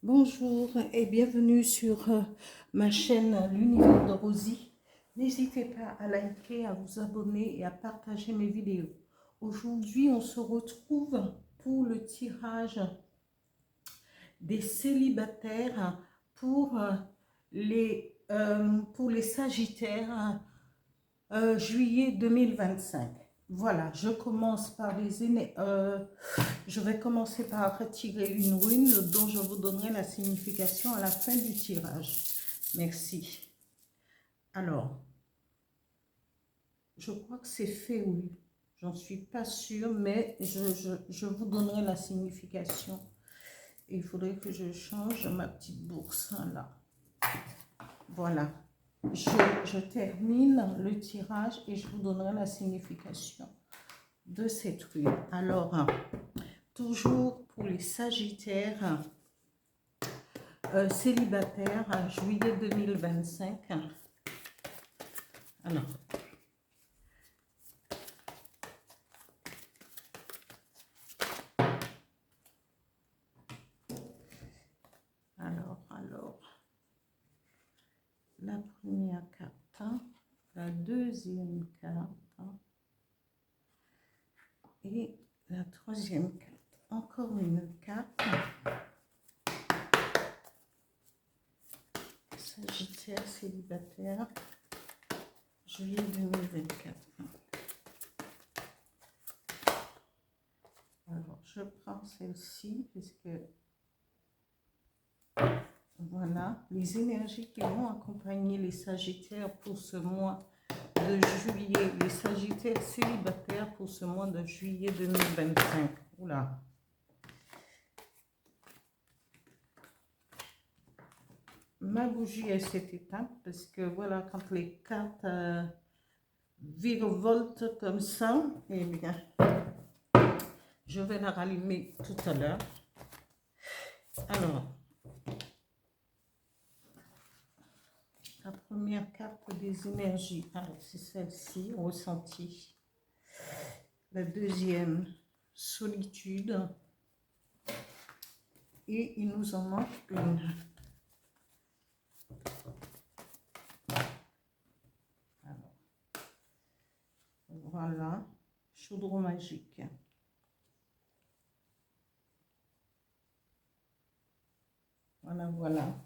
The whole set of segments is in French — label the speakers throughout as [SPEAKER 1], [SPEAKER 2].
[SPEAKER 1] Bonjour et bienvenue sur ma chaîne L'Univers de Rosie. N'hésitez pas à liker, à vous abonner et à partager mes vidéos. Aujourd'hui, on se retrouve pour le tirage des célibataires pour les Sagittaires juillet 2025. Voilà, je vais commencer par retirer une rune dont je vous donnerai la signification à la fin du tirage. Merci. Alors, je crois que c'est fait, oui. J'en suis pas sûre, mais je vous donnerai la signification. Il faudrait que je change ma petite bourse, là. Voilà. Je termine le tirage et je vous donnerai la signification de cette rune. Alors, toujours pour les Sagittaires célibataires, juillet 2025. Alors, la première carte, la deuxième carte et la troisième carte. Encore une carte. Sagittaire célibataire, juillet 2024. Alors, je prends celle-ci puisque voilà les énergies qui vont accompagner les Sagittaires pour ce mois de juillet, les Sagittaires célibataires pour ce mois de juillet 2025. Oula. Ma bougie est cette étape parce que voilà, quand les cartes virevoltent comme ça, eh bien, je vais la rallumer tout à l'heure. Alors, la première carte des énergies, c'est celle-ci, ressenti. La deuxième, solitude. Et il nous en manque une. Alors, voilà, chaudron magique. Voilà, voilà.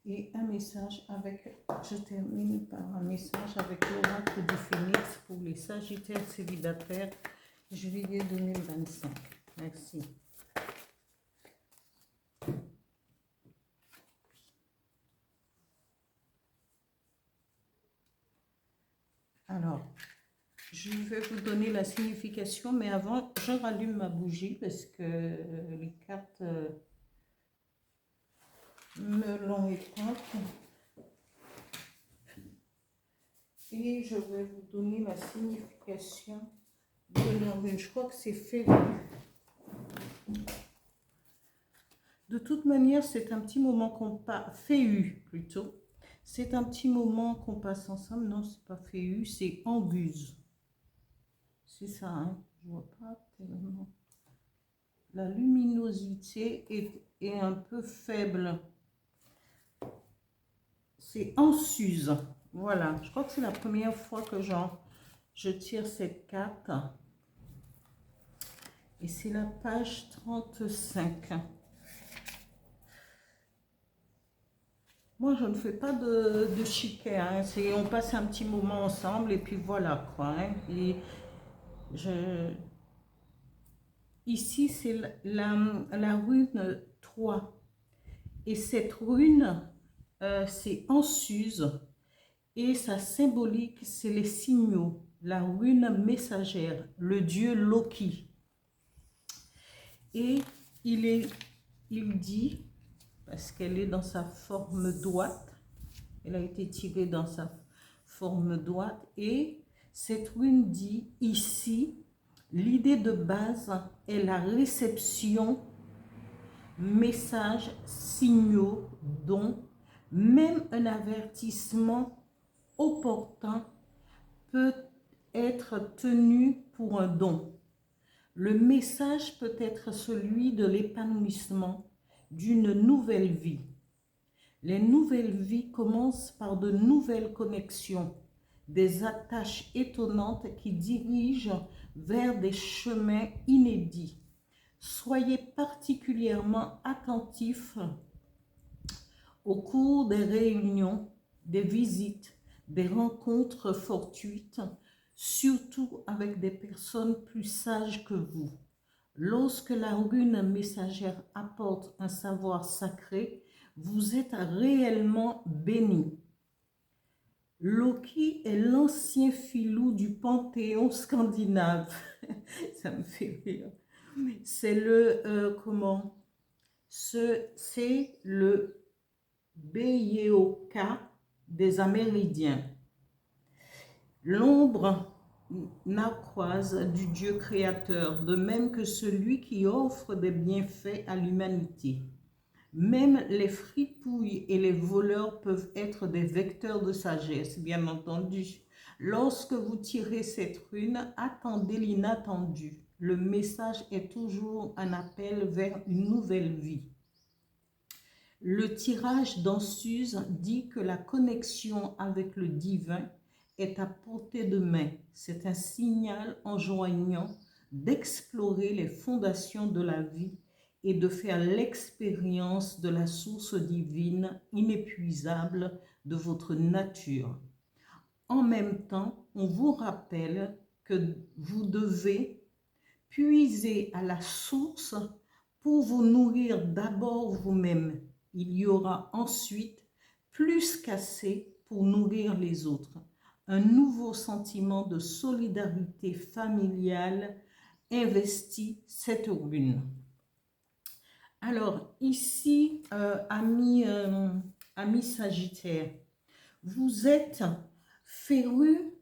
[SPEAKER 1] Et un message avec, je termine par un message avec l'oracle du Phénix pour les Sagittaires célibataires, juillet 2025. Merci. Alors, je vais vous donner la signification, mais avant, je rallume ma bougie parce que les cartes me l'ont éteinte. Et je vais vous donner la signification de la rune. Je crois que c'est fait. De toute manière, c'est un petit moment qu'on passe, Féu plutôt. C'est un petit moment qu'on passe ensemble. Non, c'est pas Féu, c'est Embuse. C'est ça, hein. Je vois pas tellement. La luminosité est un peu faible. C'est Ensuse. Voilà, je crois que c'est la première fois que je tire cette carte. Et c'est la page 35. Moi, je ne fais pas de chiquet. Hein. On passe un petit moment ensemble et puis voilà, quoi. Hein. Et ici, c'est la rune 3. Et cette rune, c'est Ensuse. Et sa symbolique, c'est les signaux. La rune messagère, le dieu Loki. Et il dit, parce qu'elle est dans sa forme droite, elle a été tirée dans sa forme droite, et cette rune dit ici, l'idée de base est la réception, messages, signaux, dons, même un avertissement opportun peut être tenu pour un don. Le message peut être celui de l'épanouissement, d'une nouvelle vie. Les nouvelles vies commencent par de nouvelles connexions, des attaches étonnantes qui dirigent vers des chemins inédits. Soyez particulièrement attentifs au cours des réunions, des visites, des rencontres fortuites, surtout avec des personnes plus sages que vous. Lorsque la rune messagère apporte un savoir sacré, vous êtes réellement béni. Loki est l'ancien filou du panthéon scandinave. Ça me fait rire. C'est c'est le Beyeoka des Amérindiens. L'ombre narquoise du Dieu créateur, de même que celui qui offre des bienfaits à l'humanité. Même les fripouilles et les voleurs peuvent être des vecteurs de sagesse, bien entendu. Lorsque vous tirez cette rune, attendez l'inattendu. Le message est toujours un appel vers une nouvelle vie. Le tirage d'Ansuz dit que la connexion avec le divin est à portée de main. C'est un signal enjoignant d'explorer les fondations de la vie et de faire l'expérience de la source divine inépuisable de votre nature. En même temps, on vous rappelle que vous devez puiser à la source pour vous nourrir d'abord vous-même. Il y aura ensuite plus qu'assez pour nourrir les autres. Un nouveau sentiment de solidarité familiale investit cette rune. Alors, ici, amis Sagittaire, vous êtes féru,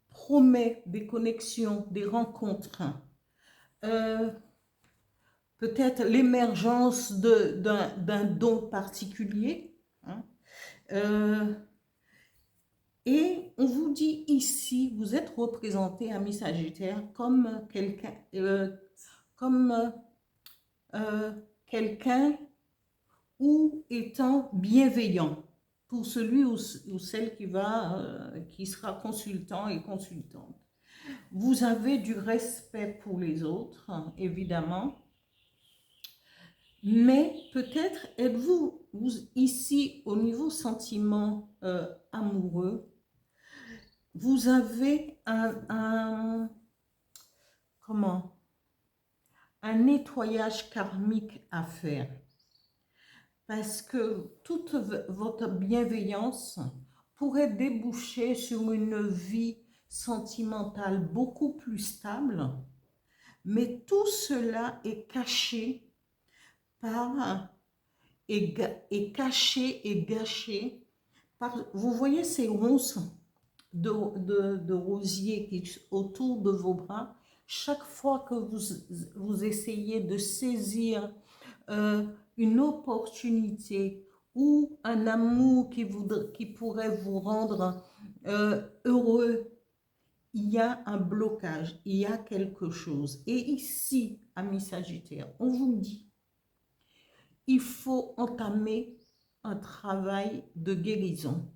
[SPEAKER 1] promet des connexions, des rencontres, peut-être l'émergence d'un don particulier, hein, et on vous dit ici, vous êtes représenté, amis Sagittaire, comme quelqu'un quelqu'un ou étant bienveillant pour celui ou celle qui sera consultant et consultante. Vous avez du respect pour les autres, évidemment, mais peut-être êtes-vous ici au niveau sentiment amoureux, vous avez un nettoyage karmique à faire. Parce que toute votre bienveillance pourrait déboucher sur une vie sentimentale beaucoup plus stable, mais tout cela est caché et gâché par, vous voyez ces ronces de rosier qui autour de vos bras. Chaque fois que vous essayez de saisir une opportunité ou un amour qui pourrait vous rendre heureux, il y a un blocage, il y a quelque chose. Et ici, amis Sagittaire, on vous dit, il faut entamer un travail de guérison.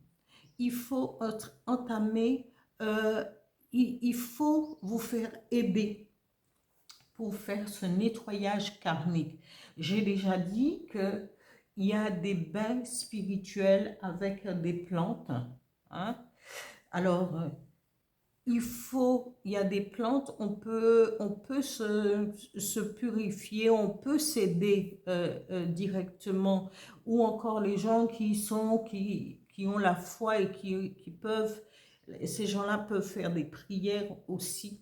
[SPEAKER 1] Il faut entamer, il faut vous faire aider pour faire ce nettoyage karmique. J'ai déjà dit qu'il y a des bains spirituels avec des plantes. Hein? Alors, il y a des plantes, on peut se purifier, on peut s'aider directement. Ou encore les gens qui ont la foi et qui peuvent, ces gens-là peuvent faire des prières aussi.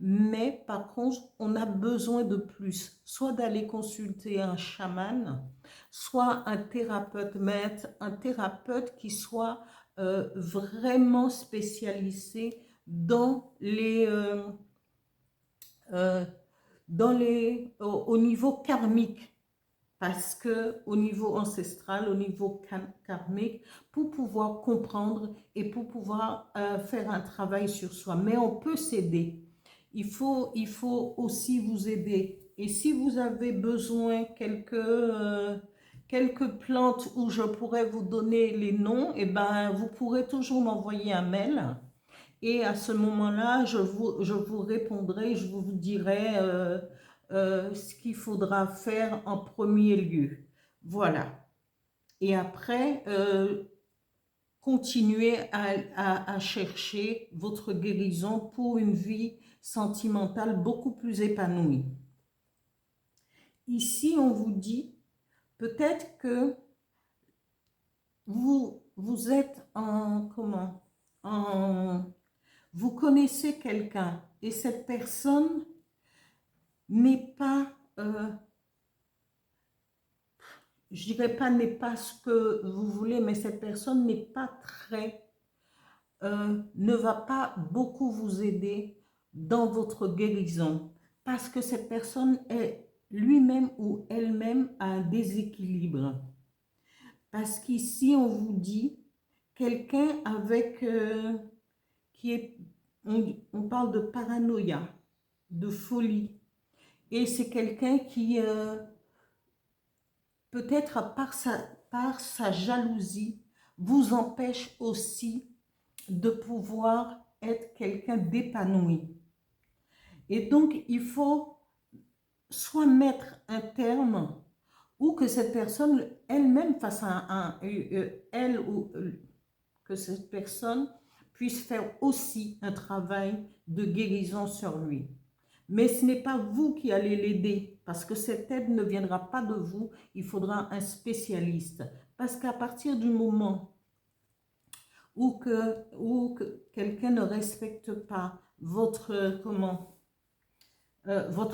[SPEAKER 1] Mais par contre, on a besoin de plus, soit d'aller consulter un chaman, soit un thérapeute maître, un thérapeute qui soit vraiment spécialisé au niveau karmique. Parce que au niveau ancestral, au niveau karmique, pour pouvoir comprendre et pour pouvoir faire un travail sur soi. Mais on peut s'aider. il faut aussi vous aider. Et si vous avez besoin quelques plantes où je pourrais vous donner les noms, eh ben, vous pourrez toujours m'envoyer un mail. Et à ce moment-là, je vous répondrai, je vous dirai ce qu'il faudra faire en premier lieu. Voilà. Et après, continuez à chercher votre guérison pour une vie sentimentale beaucoup plus épanouie. Ici, on vous dit peut-être que vous êtes vous connaissez quelqu'un et cette personne n'est pas, je dirais pas n'est pas ce que vous voulez, mais cette personne n'est pas ne va pas beaucoup vous aider dans votre guérison parce que cette personne est lui-même ou elle-même a un déséquilibre. Parce qu'ici, on vous dit quelqu'un avec qui est, on parle de paranoïa, de folie. Et c'est quelqu'un qui, peut-être par sa jalousie, vous empêche aussi de pouvoir être quelqu'un d'épanoui. Et donc, il faut soit mettre un terme ou que cette personne elle-même fasse elle ou que cette personne puisse faire aussi un travail de guérison sur lui. Mais ce n'est pas vous qui allez l'aider, parce que cette aide ne viendra pas de vous, il faudra un spécialiste. Parce qu'à partir du moment où quelqu'un ne respecte pas votre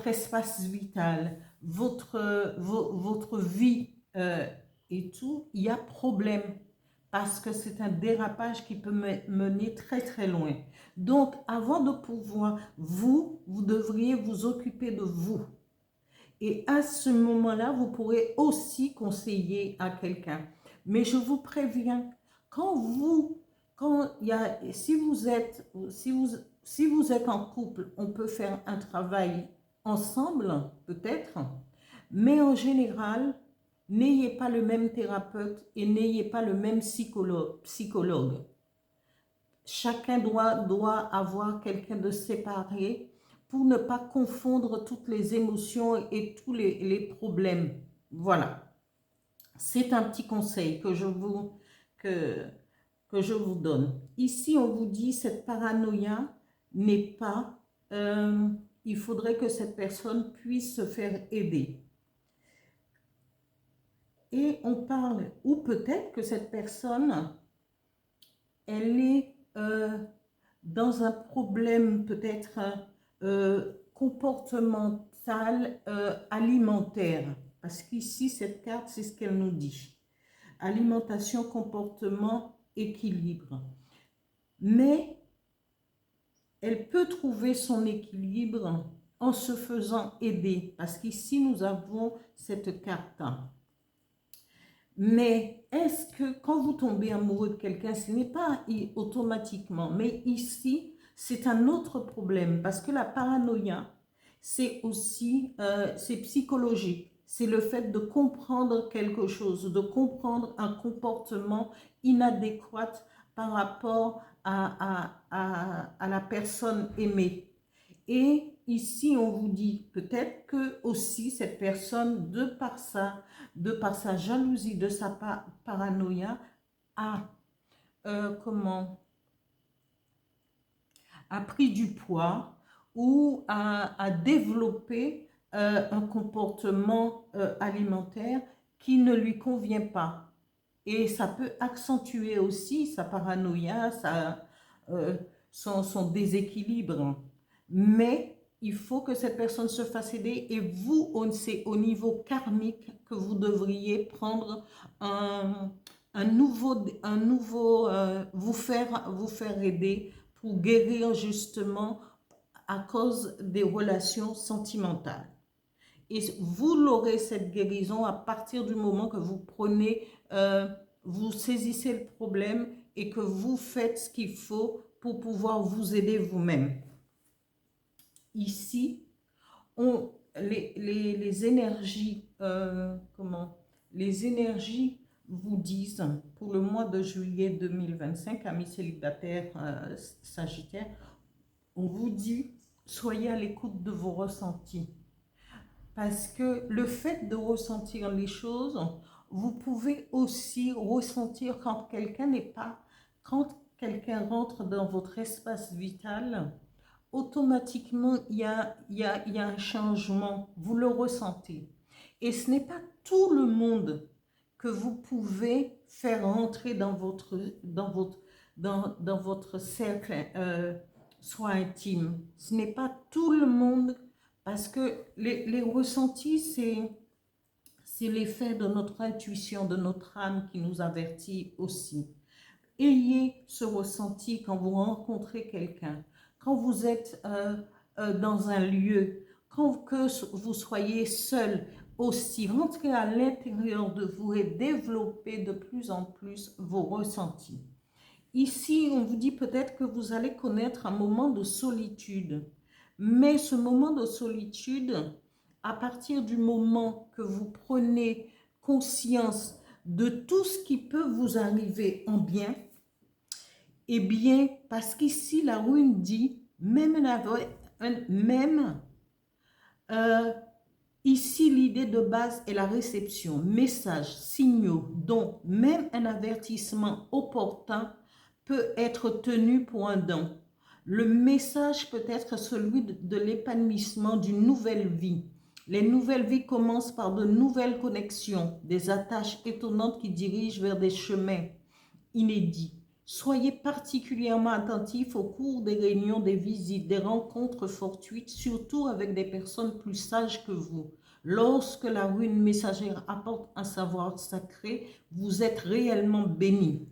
[SPEAKER 1] espace vital, votre vie et tout, il y a problème parce que c'est un dérapage qui peut mener très très loin. Donc, avant de pouvoir, vous devriez vous occuper de vous. Et à ce moment-là, vous pourrez aussi conseiller à quelqu'un. Mais je vous préviens, si vous êtes en couple, on peut faire un travail ensemble, peut-être, mais en général, n'ayez pas le même thérapeute et n'ayez pas le même psychologue. Chacun doit avoir quelqu'un de séparé pour ne pas confondre toutes les émotions et tous les problèmes. Voilà. C'est un petit conseil que je vous donne. Ici, on vous dit cette paranoïa n'est pas... il faudrait que cette personne puisse se faire aider. Et on parle, ou peut-être que cette personne, elle est dans un problème peut-être comportemental, alimentaire. Parce qu'ici, cette carte, c'est ce qu'elle nous dit. Alimentation, comportement, équilibre. Mais elle peut trouver son équilibre en se faisant aider. Parce qu'ici, nous avons cette carte. Mais est-ce que quand vous tombez amoureux de quelqu'un, ce n'est pas automatiquement, mais ici, c'est un autre problème parce que la paranoïa, c'est aussi, c'est psychologique. C'est le fait de comprendre quelque chose, de comprendre un comportement inadéquat par rapport à la personne aimée. Et ici, on vous dit peut-être que aussi cette personne, de par sa jalousie, de sa paranoïa, a pris du poids ou a développé un comportement alimentaire qui ne lui convient pas. Et ça peut accentuer aussi sa paranoïa, son déséquilibre. Mais il faut que cette personne se fasse aider et vous, c'est au niveau karmique que vous devriez prendre vous faire aider pour guérir justement à cause des relations sentimentales. Et vous l'aurez cette guérison à partir du moment que vous prenez, vous saisissez le problème et que vous faites ce qu'il faut pour pouvoir vous aider vous-même. Ici, les énergies, les énergies vous disent, pour le mois de juillet 2025, amis célibataires sagittaires, on vous dit, soyez à l'écoute de vos ressentis. Parce que le fait de ressentir les choses, vous pouvez aussi ressentir quand quelqu'un n'est pas, quand quelqu'un rentre dans votre espace vital, automatiquement, il y a un changement, vous le ressentez. Et ce n'est pas tout le monde que vous pouvez faire entrer dans votre cercle, soit intime. Ce n'est pas tout le monde, parce que les ressentis, c'est l'effet de notre intuition, de notre âme qui nous avertit aussi. Ayez ce ressenti quand vous rencontrez quelqu'un, quand vous êtes dans un lieu, que vous soyez seul aussi. Rentrez à l'intérieur de vous et développez de plus en plus vos ressentis. Ici, on vous dit peut-être que vous allez connaître un moment de solitude. Mais ce moment de solitude, à partir du moment que vous prenez conscience de tout ce qui peut vous arriver en bien, eh bien, parce qu'ici, la rune dit, ici, l'idée de base est la réception, messages, signaux, dont même un avertissement opportun peut être tenu pour un don. Le message peut être celui de l'épanouissement d'une nouvelle vie. Les nouvelles vies commencent par de nouvelles connexions, des attaches étonnantes qui dirigent vers des chemins inédits. Soyez particulièrement attentifs au cours des réunions, des visites, des rencontres fortuites, surtout avec des personnes plus sages que vous. Lorsque la rune messagère apporte un savoir sacré, vous êtes réellement béni.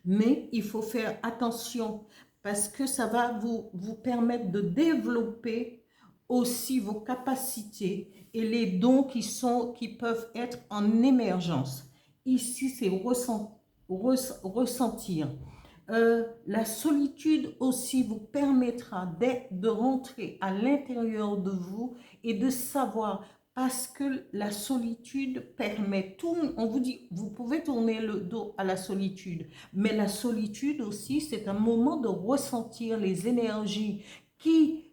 [SPEAKER 1] Mais il faut faire attention parce que ça va vous permettre de développer aussi vos capacités et les dons qui peuvent être en émergence. Ici, c'est ressentir. La solitude aussi vous permettra de rentrer à l'intérieur de vous et de savoir, parce que la solitude permet tout. On vous dit, vous pouvez tourner le dos à la solitude, mais la solitude aussi, c'est un moment de ressentir les énergies qui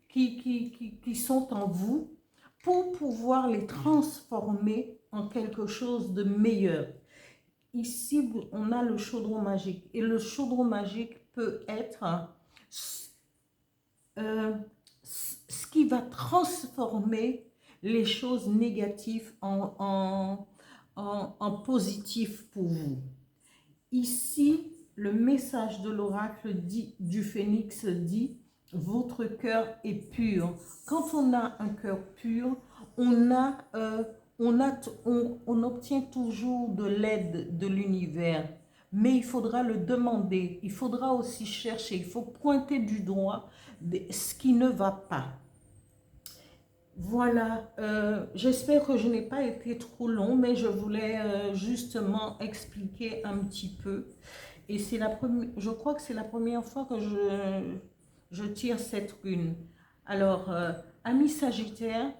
[SPEAKER 1] sont en vous pour pouvoir les transformer en quelque chose de meilleur. Ici, on a le chaudron magique. Et le chaudron magique peut être ce qui va transformer les choses négatives en positif pour vous. Ici, le message de l'oracle du phénix dit « Votre cœur est pur ». Quand on a un cœur pur, on obtient toujours de l'aide de l'univers, mais il faudra le demander, il faudra aussi chercher, il faut pointer du doigt ce qui ne va pas. Voilà, j'espère que je n'ai pas été trop long, mais je voulais justement expliquer un petit peu. Et c'est je crois que c'est la première fois que je tire cette rune. Alors, amis Sagittaires,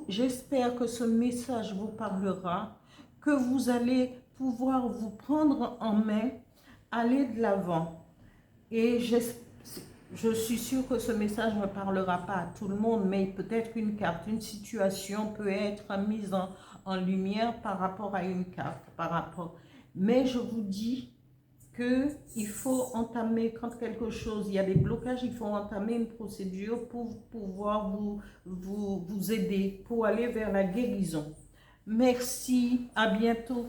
[SPEAKER 1] j'espère que ce message vous parlera, que vous allez pouvoir vous prendre en main, aller de l'avant. Et je suis sûre que ce message ne parlera pas à tout le monde, mais peut-être qu'une carte, une situation peut être mise en lumière par rapport à une carte. Mais je vous dis qu'il faut entamer, quand quelque chose, il y a des blocages, il faut entamer une procédure pour pouvoir vous aider, pour aller vers la guérison. Merci, à bientôt.